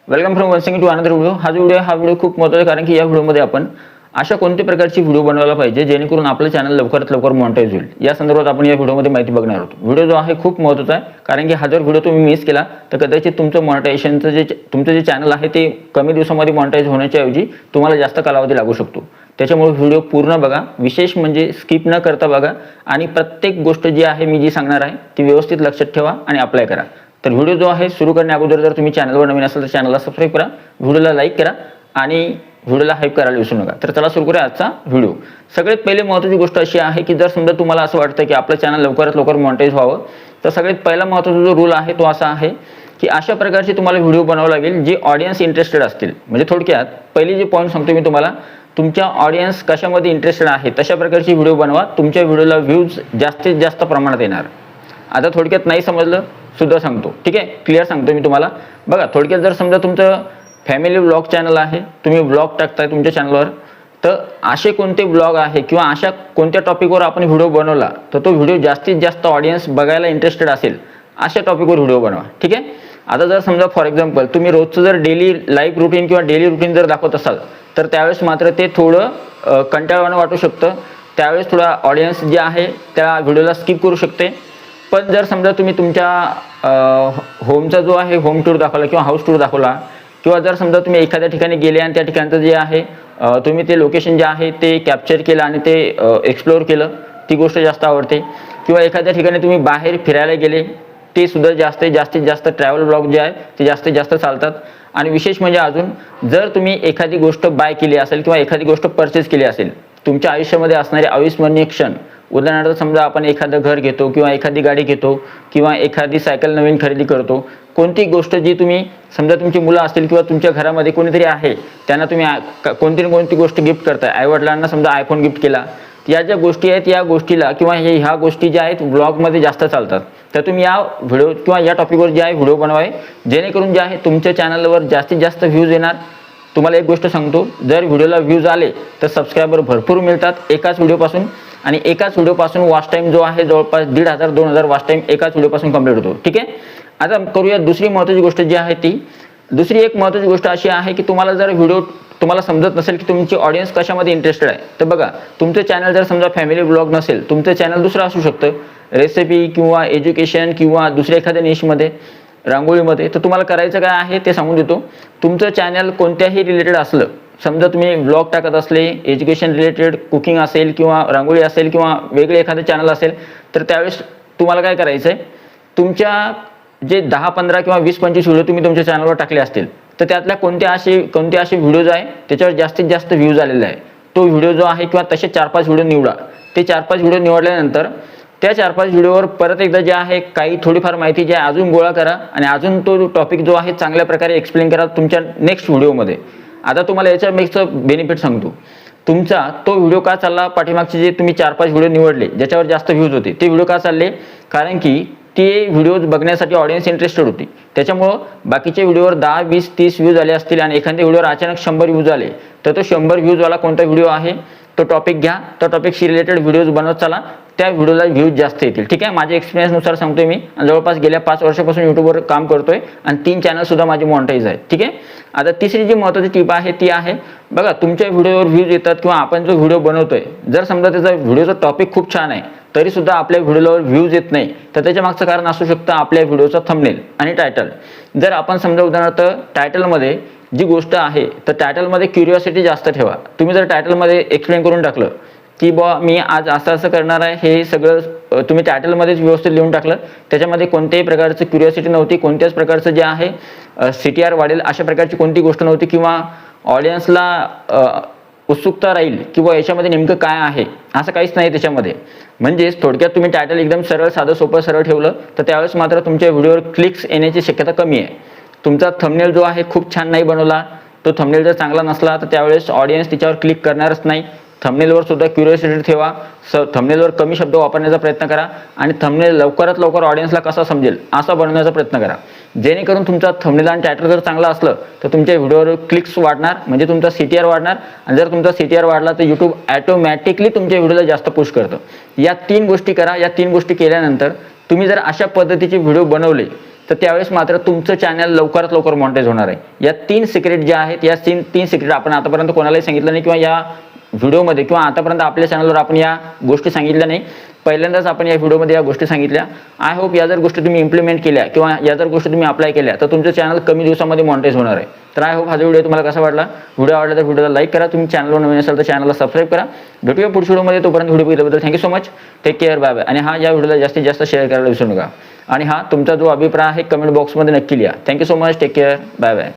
Welcome from once again to another video. हा video खूप महत्त्वाचा आहे कारण की या व्हिडिओमध्ये आपण अशा कोणत्या प्रकारची व्हिडिओ बनवायला पाहिजे जेणेकरून आपलं चॅनल लवकरात लवकर मॉनिटाईज होईल या संदर्भात आपण या व्हिडिओमध्ये माहिती बघणार आहोत। व्हिडिओ जो आहे खूप महत्त्वाचा आहे कारण की हा जर व्हिडिओ तुम्ही मिस केला तर कदाचित तुमचं मॉनिटायझेशनचं तुमचं जे चॅनल आहे ते कमी दिवसामध्ये मॉनिटाईज होण्याच्या ऐवजी तुम्हाला जास्त कालावधी लागू शकतो। त्याच्यामुळे व्हिडिओ पूर्ण बघा, विशेष म्हणजे स्किप न करता बघा आणि प्रत्येक गोष्ट जी आहे मी जी सांगणार आहे ती व्यवस्थित लक्षात ठेवा आणि अप्लाय करा। तर व्हिडिओ जो आहे सुरू करण्या अगोदर जर तुम्ही चॅनलवर नवीन असाल तर चॅनलला सबस्क्राईब करा, व्हिडिओला लाईक करा आणि व्हिडिओला हाईप करायला विसरू नका। तर चला सुरू करूया आजचा व्हिडिओ। सगळ्यात पहिले महत्त्वाची गोष्ट अशी आहे की जर समजा तुम्हाला असं वाटतं की आपलं चॅनल लवकरात लवकर मॉनिटाईज व्हावं तर सगळ्यात पहिला महत्त्वाचा जो रूल आहे तो असा आहे की अशा प्रकारचे तुम्हाला व्हिडिओ बनावं लागेल जे ऑडियन्स इंटरेस्टेड असतील। म्हणजे थोडक्यात पहिली जी पॉईंट सांगतो मी तुम्हाला, तुमच्या ऑडियन्स कशामध्ये इंटरेस्टेड आहे तशा प्रकारची व्हिडिओ बनवा, तुमच्या व्हिडिओला व्ह्यूज जास्तीत जास्त प्रमाणात येणार। आता थोडक्यात नाही समजलं सुद्धा सांगतो, ठीक आहे, क्लिअर सांगतो मी तुम्हाला। बघा थोडक्यात जर समजा तुमचं फॅमिली व्लॉग चॅनल आहे, तुम्ही व्लॉग टाकताय तुमच्या चॅनलवर, तर असे कोणते व्लॉग आहे किंवा अशा कोणत्या टॉपिकवर आपण व्हिडिओ बनवला तर तो व्हिडिओ जास्तीत जास्त ऑडियन्स बघायला इंटरेस्टेड असेल अशा टॉपिकवर व्हिडिओ बनवा, ठीक आहे। आता जर समजा फॉर एक्झाम्पल तुम्ही रोजचं जर डेली लाईफ रुटीन किंवा डेली रुटीन जर दाखवत असाल तर त्यावेळेस मात्र ते थोडं कंटाळवाणं वाटू शकतं, त्यावेळेस थोडा ऑडियन्स जे आहे त्या व्हिडिओला स्किप करू शकते। पण जर समजा तुम्ही तुमच्या होमचा जो आहे होम टूर दाखवला किंवा हाऊस टूर दाखवला किंवा जर समजा तुम्ही एखाद्या ठिकाणी गेले आणि त्या ठिकाणचं जे आहे तुम्ही ते लोकेशन जे आहे ते कॅप्चर केलं आणि ते एक्सप्लोअर केलं, ती गोष्ट जास्त आवडते। किंवा एखाद्या ठिकाणी तुम्ही बाहेर फिरायला गेले ते सुद्धा जास्तीत जास्त ट्रॅव्हल ब्लॉग जे आहे ते जास्तीत जास्त चालतात। आणि विशेष म्हणजे अजून जर तुम्ही एखादी गोष्ट बाय केली असेल किंवा एखादी गोष्ट परचेस केली असेल, तुमच्या आयुष्यामध्ये असणारे अविस्मरणीय क्षण, उदाहरणार्थ समजा आपण एखादं घर घेतो किंवा एखादी गाडी घेतो किंवा एखादी सायकल नवीन खरेदी करतो, कोणती गोष्ट जी तुम्ही समजा तुमची मुलं असतील किंवा तुमच्या घरामध्ये कोणीतरी आहे त्यांना तुम्ही कोणती गोष्ट गिफ्ट करताय, आईवडिलांना समजा आयफोन गिफ्ट केला, या ज्या गोष्टी आहेत या गोष्टीला किंवा ह्या गोष्टी ज्या आहेत व्लॉगमध्ये जास्त चालतात, तर तुम्ही या व्हिडिओ किंवा या टॉपिकवर जे आहे व्हिडिओ बनवाय जेणेकरून जे आहे तुमच्या चॅनलवर जास्तीत जास्त व्ह्यूज येणार। तुम्हाला एक गोष्ट सांगतो, जर व्हिडिओला व्ह्यूज आले तर सबस्क्रायबर भरपूर मिळतात एकाच व्हिडिओपासून, आणि एकाच व्हिडिओपासून वॉच टाईम जो आहे जवळपास 1500-2000 वॉच टाईम एकाच व्हिडिओपासून कंप्लीट होतो, ठीक आहे। आता करूया दुसरी महत्त्वाची गोष्ट जी आहे ती, दुसरी एक महत्त्वाची गोष्ट अशी आहे की तुम्हाला जर व्हिडिओ तुम्हाला समजत नसेल की तुमची ऑडियन्स कशामध्ये इंटरेस्टेड आहे, तर बघा तुमचं चॅनल जर समजा फॅमिली ब्लॉग नसेल, तुमचं चॅनल दुसरं असू शकतं, रेसिपी किंवा एज्युकेशन किंवा दुसऱ्या एखाद्या निशमध्ये, रांगोळीमध्ये, तर तुम्हाला करायचं काय आहे ते सांगून देतो। तुमचं चॅनल कोणत्याही रिलेटेड असलं, समजा तुम्ही व्लॉग टाकत असले, एज्युकेशन रिलेटेड कुकिंग असेल किंवा रांगोळी असेल किंवा वेगळे एखादं चॅनल असेल, तर त्यावेळेस तुम्हाला काय करायचं आहे, तुमच्या जे 10-15 किंवा 20-25 व्हिडिओ तुम्ही तुमच्या चॅनलवर टाकले असतील तर त्यातल्या कोणते असे व्हिडिओज आहे त्याच्यावर जास्तीत जास्त व्ह्यूज आलेले आहे, तो व्हिडिओ जो आहे किंवा तसे 4-5 व्हिडिओ निवडा। ते 4-5 व्हिडिओ निवडल्यानंतर त्या 4-5 व्हिडिओवर परत एकदा जे आहे काही थोडीफार माहिती जी आहे अजून गोळा करा आणि अजून तो टॉपिक जो आहे चांगल्या प्रकारे एक्सप्लेन करा तुमच्या नेक्स्ट व्हिडिओमध्ये। आता तुम्हाला याच्या मेक्सचं बेनिफिट सांगतो, तुमचा तो व्हिडिओ का चालला, पाठीमागचे जे तुम्ही 4-5 व्हिडिओ निवडले ज्याच्यावर जास्त व्ह्यूज होते ते व्हिडिओ का चालले, कारण की ते व्हिडिओज बघण्यासाठी ऑडियन्स इंटरेस्टेड होती, त्याच्यामुळं बाकीच्या व्हिडिओवर 10, 20, 30 व्ह्यूज आले असतील आणि एखाद्या व्हिडिओवर अचानक 100 व्ह्यूज आले तर तो 100 व्ह्यूजवाला कोणता व्हिडिओ आहे तो टॉपिक घ्या, त्या टॉपिकशी रिलेटेड व्हिडिओज बनवत चला, त्या व्हिडिओला व्ह्यूज जास्त येतील, ठीक आहे। माझ्या एक्सपिरियन्सनुसार सांगतोय मी, जवळपास गेल्या 5 वर्षापासून यूट्यूबवर काम करतोय आणि 3 चॅनलसुद्धा माझी मॉनिटाईज आहे, ठीक आहे। आता तिसरी जी महत्त्वाची टिप आहे ती आहे, बघा तुमच्या व्हिडिओवर व्ह्यूज येतात किंवा आपण जो व्हिडिओ बनवतोय जर समजा त्याचा व्हिडिओचा टॉपिक खूप छान आहे तरी सुद्धा आपल्या व्हिडिओवर व्ह्यूज येत नाही, तर त्याच्या मागचं कारण असू शकतं आपल्या व्हिडिओचा थंबनेल आणि टायटल। जर आपण समजा उदाहरणार्थ टायटलमध्ये जी गोष्ट आहे तर टायटलमध्ये क्युरिओसिटी जास्त ठेवा। तुम्ही जर टायटलमध्ये एक्सप्लेन करून टाकलं की बुवा मी आज असं करणार आहे, हे सगळं तुम्ही टायटलमध्येच व्यवस्थित लिहून टाकलं, त्याच्यामध्ये कोणत्याही प्रकारचं क्युरिओसिटी नव्हती, कोणत्याच प्रकारचं जे आहे CTR वाढेल अशा प्रकारची कोणती गोष्ट नव्हती किंवा ऑडियन्सला उत्सुकता राहील किंवा याच्यामध्ये नेमकं काय आहे असं काहीच नाही त्याच्यामध्ये। म्हणजेच थोडक्यात तुम्ही टायटल एकदम सरळ साधं सोपं सरळ ठेवलं तर त्यावेळेस मात्र तुमच्या व्हिडिओवर क्लिक्स येण्याची शक्यता कमी आहे। तुमचा थंबनेल जो आहे खूप छान नाही बनवला, तो थंबनेल जर चांगला नसला तर त्यावेळेस ऑडियन्स त्याच्यावर क्लिक करणारच नाही। थंबनेलवर सुद्धा क्युरिओसिटी ठेवा, थंबनेलवर कमी शब्द वापरण्याचा प्रयत्न करा आणि थंबनेल लवकरात लवकर ऑडियन्सला कसा समजेल असा बनवण्याचा प्रयत्न करा, जेणेकरून तुमचा थंबनेल आणि टायटल जर चांगला असलं तर तुमच्या व्हिडिओवर क्लिक्स वाढणार, म्हणजे तुमचा CTR वाढणार, आणि जर तुमचा CTR वाढला तर यूट्यूब ऑटोमॅटिकली तुमच्या व्हिडिओला जास्त पुश करतं। या 3 गोष्टी करा। या 3 गोष्टी केल्यानंतर तुम्ही जर अशा पद्धतीचे व्हिडिओ बनवले तर त्यावेळेस मात्र तुमचं चॅनल लवकरात लवकर मॉनिटाईज होणार आहे। या 3 सिक्रेट ज्या आहेत, या 3 सिक्रेट आपण आतापर्यंत कोणालाही सांगितलं नाही किंवा या व्हिडिओमध्ये किंवा आतापर्यंत आपल्या चॅनलवर आपण या गोष्टी सांगितल्या नाही, पहिल्यांदाच आपण या व्हिडिओमध्ये या गोष्टी सांगितल्या। आय होप या जर गोष्टी तुम्ही इम्प्लिमेंट केल्या किंवा या जर गोष्टी तुम्ही अप्लाय केल्या तर तुमचं चॅनल कमी दिवसामध्ये मॉनिटाईज होणार आहे। तर आय होप हा व्हिडिओ तुम्हाला कसा वाटला, व्हिडिओ आवडला तर व्हिडिओला लाईक करा, तुम्ही चॅनलवर नवीन असाल तर चॅनलला सबस्क्राईब करा। भेटूया पुढच्या व्हिडिओमध्ये, तोपर्यंत व्हिडिओ बघितल्याबद्दल thank you so much, take care, bye bye. आणि हा या व्हिडिओला जास्तीत जास्त शेअर करायला विसरू नका, आणि हा तुमचा जो अभिप्राय आहे कमेंट बॉक्समध्ये नक्की लिहा। Thank you so much, take care, bye bye.